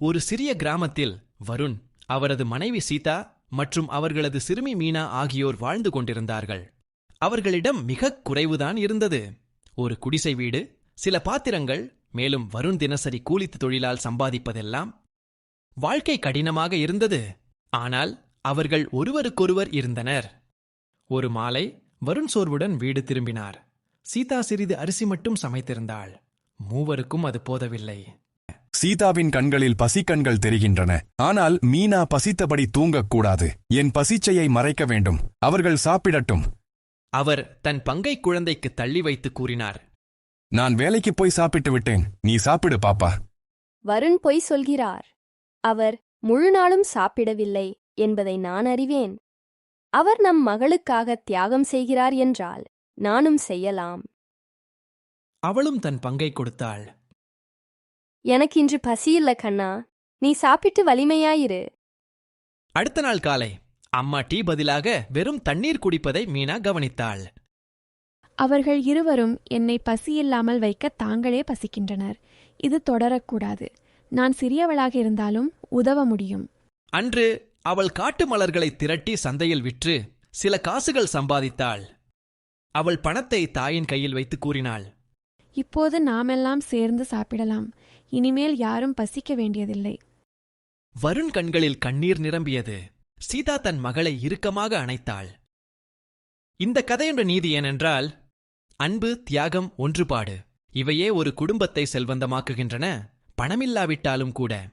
ஒரு சிறிய கிராமத்தில் வருண், அவரது மனைவி சீதா மற்றும் அவர்களது சிறுமி மீனா ஆகியோர் வாழ்ந்து கொண்டிருந்தார்கள். அவர்களிடம் மிகக் குறைவுதான் இருந்தது. ஒரு குடிசை வீடு, சில பாத்திரங்கள், மேலும் வருண் தினசரி கூலித்து தொழிலால் சம்பாதிப்பதெல்லாம். வாழ்க்கை கடினமாக இருந்தது. ஆனால் அவர்கள் ஒருவருக்கொருவர் இருந்தனர். ஒரு மாலை வருண் சோர்வுடன் வீடு திரும்பினார். சீதா சிறிது அரிசி மட்டும் சமைத்திருந்தாள். மூவருக்கும் அது போதவில்லை. சீதாவின் கண்களில் பசிக்கண்கள் தெரிகின்றன. ஆனால் மீனா பசித்தபடி தூங்கக்கூடாது. என் பசிச்சையை மறைக்க வேண்டும். அவர்கள் சாப்பிடட்டும். அவர் தன் பங்கை குழந்தைக்கு தள்ளி வைத்து கூறினார். நான் வேலைக்கு போய் சாப்பிட்டு விட்டேன். நீ சாப்பிடு பாப்பா. வருண் பொய் சொல்கிறார். அவர் முழு நாளும் சாப்பிடவில்லை என்பதை நான் அறிவேன். அவர் நம் மகளுக்காக தியாகம் செய்கிறார் என்றால் நானும் செய்யலாம். அவளும் தன் பங்கை கொடுத்தாள். எனக்கு இன்று பசியில்ல கண்ணா, நீ சாப்பிட்டு வலிமையாயிரு. அடுத்த நாள் காலை அம்மா டீ பதிலாக வெறும் தண்ணீர் குடிப்பதை மீனா கவனித்தாள். அவர்கள் இருவரும் என்னை பசியில்லாமல் வைக்க தாங்களே பசிக்கின்றனர். இது தொடரக்கூடாது. நான் சிறியவளாக இருந்தாலும் உதவ முடியும். அன்று அவள் காட்டு மலர்களை திரட்டி சந்தையில் விற்று சில காசுகள் சம்பாதித்தாள். அவள் பணத்தை தாயின் கையில் வைத்து கூறினாள். இப்போது நாமெல்லாம் சேர்ந்து சாப்பிடலாம். இனிமேல் யாரும் பசிக்க வேண்டியதில்லை. வருண் கண்களில் கண்ணீர் நிரம்பியது. சீதா தன் மகளை இறுக்கமாக அணைத்தாள். இந்த கதையுடைய நீதி ஏனென்றால், அன்பு, தியாகம், ஒன்றுபாடு இவையே ஒரு குடும்பத்தை செல்வந்தமாக்குகின்றன. பணமில்லாவிட்டாலும் கூட.